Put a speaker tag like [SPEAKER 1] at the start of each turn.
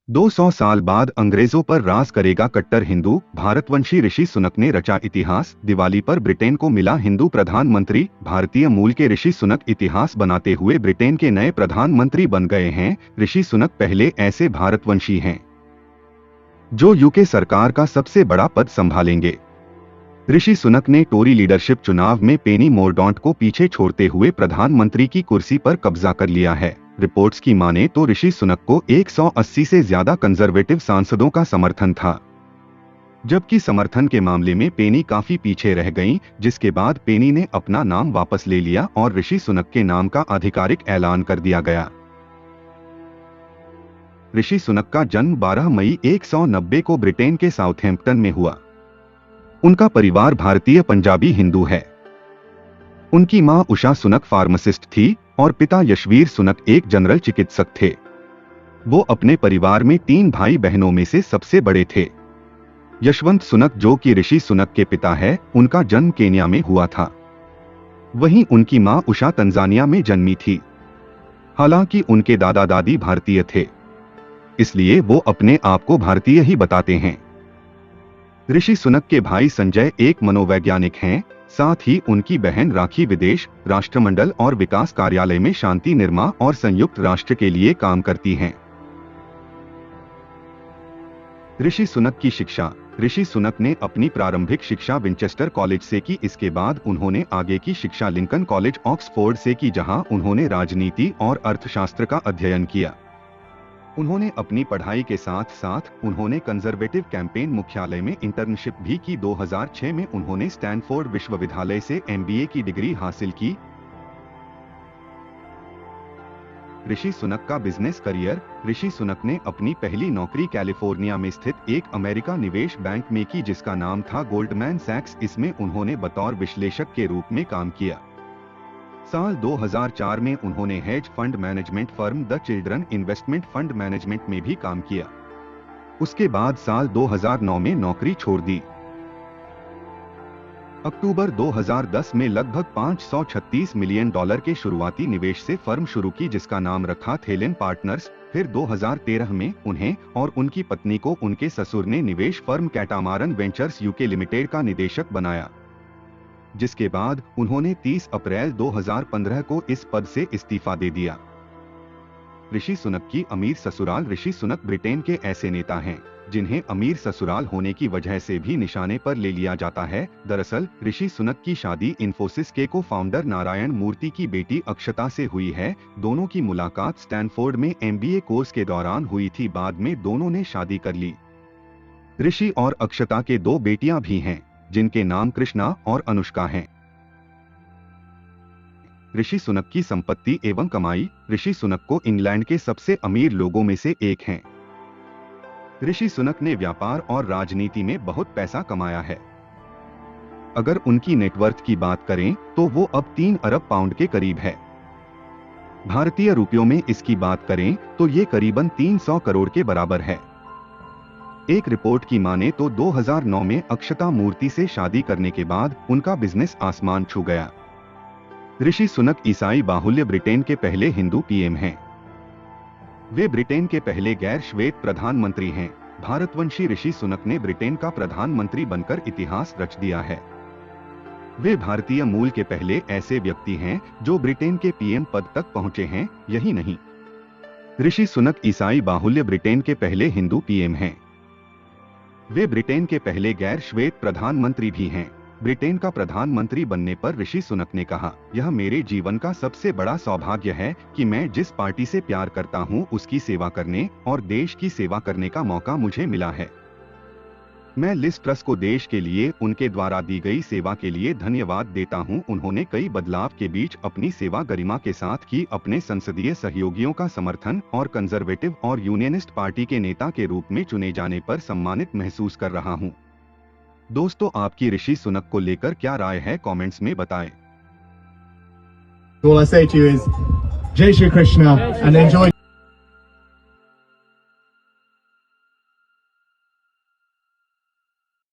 [SPEAKER 1] 200 साल बाद अंग्रेजों पर राज करेगा कट्टर हिंदू, भारतवंशी ऋषि सुनक ने रचा इतिहास। दिवाली पर ब्रिटेन को मिला हिंदू प्रधानमंत्री। भारतीय मूल के ऋषि सुनक इतिहास बनाते हुए ब्रिटेन के नए प्रधानमंत्री बन गए हैं। ऋषि सुनक पहले ऐसे भारतवंशी हैं जो यूके सरकार का सबसे बड़ा पद संभालेंगे। ऋषि सुनक ने टोरी लीडरशिप चुनाव में पेनी मोरडॉन्ट को पीछे छोड़ते हुए प्रधानमंत्री की कुर्सी पर कब्जा कर लिया है। रिपोर्ट्स की माने तो ऋषि सुनक को 180 से ज्यादा कंजर्वेटिव सांसदों का समर्थन था, जबकि समर्थन के मामले में पेनी काफी पीछे रह गईं, जिसके बाद पेनी ने अपना नाम वापस ले लिया और ऋषि सुनक के नाम का आधिकारिक ऐलान कर दिया गया। ऋषि सुनक का जन्म 12 मई 190 को ब्रिटेन के साउथहैम्पटन में हुआ। उनका परिवार भारतीय पंजाबी हिंदू है। उनकी मां उषा सुनक फार्मासिस्ट थी और पिता यशवीर सुनक एक जनरल चिकित्सक थे। वो अपने परिवार में 3 भाई बहनों में से सबसे बड़े थे। यशवंत सुनक, जो कि ऋषि सुनक के पिता है, उनका जन्म केन्या में हुआ था। वहीं उनकी मां उषा तंजानिया में जन्मी थी। हालांकि उनके दादा दादी भारतीय थे, इसलिए वो अपने आप को भारतीय ही बताते हैं। ऋषि सुनक के भाई संजय एक मनोवैज्ञानिक हैं, साथ ही उनकी बहन राखी विदेश राष्ट्रमंडल और विकास कार्यालय में शांति निर्माण और संयुक्त राष्ट्र के लिए काम करती हैं। ऋषि सुनक की शिक्षा। ऋषि सुनक ने अपनी प्रारंभिक शिक्षा विंचेस्टर कॉलेज से की। इसके बाद उन्होंने आगे की शिक्षा लिंकन कॉलेज ऑक्सफोर्ड से की, जहां उन्होंने राजनीति और अर्थशास्त्र का अध्ययन किया। उन्होंने अपनी पढ़ाई के साथ साथ उन्होंने कंजर्वेटिव कैंपेन मुख्यालय में इंटर्नशिप भी की। 2006 में उन्होंने स्टैनफोर्ड विश्वविद्यालय से MBA की डिग्री हासिल की। ऋषि सुनक का बिजनेस करियर। ऋषि सुनक ने अपनी पहली नौकरी कैलिफोर्निया में स्थित एक अमेरिका निवेश बैंक में की, जिसका नाम था गोल्डमैन सैक्स। इसमें उन्होंने बतौर विश्लेषक के रूप में काम किया। साल 2004 में उन्होंने hedge fund management firm the children investment fund management में भी काम किया। उसके बाद साल 2009 में नौकरी छोड़ दी। अक्टूबर 2010 में लगभग $536 मिलियन के शुरुआती निवेश से फर्म शुरू की, जिसका नाम रखा थेलिन पार्टनर्स। फिर 2013 में उन्हें और उनकी पत्नी को उनके ससुर ने निवेश firm catamaran ventures UK limited का निदेशक बनाया, जिसके बाद उन्होंने 30 अप्रैल 2015 को इस पद से इस्तीफा दे दिया। ऋषि सुनक की अमीर ससुराल। ऋषि सुनक ब्रिटेन के ऐसे नेता हैं जिन्हें अमीर ससुराल होने की वजह से भी निशाने पर ले लिया जाता है। दरअसल ऋषि सुनक की शादी इन्फोसिस के को फाउंडर नारायण मूर्ति की बेटी अक्षता से हुई है। दोनों की मुलाकात स्टैनफोर्ड में MBA कोर्स के दौरान हुई थी। बाद में दोनों ने शादी कर ली। ऋषि और अक्षता के 2 बेटियां भी हैं, जिनके नाम कृष्णा और अनुष्का हैं। ऋषि सुनक की संपत्ति एवं कमाई। ऋषि सुनक को इंग्लैंड के सबसे अमीर लोगों में से एक हैं। ऋषि सुनक ने व्यापार और राजनीति में बहुत पैसा कमाया है। अगर उनकी नेटवर्थ की बात करें तो वो अब 3 अरब पाउंड के करीब है। भारतीय रुपयों में इसकी बात करें तो ये करीबन 300 करोड़ के बराबर है। एक रिपोर्ट की माने तो 2009 में अक्षता मूर्ति से शादी करने के बाद उनका बिजनेस आसमान छू गया। ऋषि सुनक ईसाई बाहुल्य ब्रिटेन के पहले हिंदू PM हैं। वे ब्रिटेन के पहले गैर श्वेत प्रधानमंत्री हैं। भारतवंशी ऋषि सुनक ने ब्रिटेन का प्रधानमंत्री बनकर इतिहास रच दिया है। वे भारतीय मूल के पहले ऐसे व्यक्ति हैं जो ब्रिटेन के PM पद तक पहुंचे हैं। यही नहीं, ऋषि सुनक ईसाई बाहुल्य ब्रिटेन के पहले हिंदू PM हैं। वे ब्रिटेन के पहले गैर श्वेत प्रधानमंत्री भी हैं। ब्रिटेन का प्रधानमंत्री बनने पर ऋषि सुनक ने कहा, यह मेरे जीवन का सबसे बड़ा सौभाग्य है कि मैं जिस पार्टी से प्यार करता हूं उसकी सेवा करने और देश की सेवा करने का मौका मुझे मिला है। मैं लिज ट्रस को देश के लिए उनके द्वारा दी गई सेवा के लिए धन्यवाद देता हूं। उन्होंने कई बदलाव के बीच अपनी सेवा गरिमा के साथ की। अपने संसदीय सहयोगियों का समर्थन और कंजर्वेटिव और यूनियनिस्ट पार्टी के नेता के रूप में चुने जाने पर सम्मानित महसूस कर रहा हूं। दोस्तों, आपकी ऋषि सुनक को लेकर क्या राय है, कमेंट्स में बताएं।
[SPEAKER 2] All I say to you is, Jai Shri Krishna and enjoy.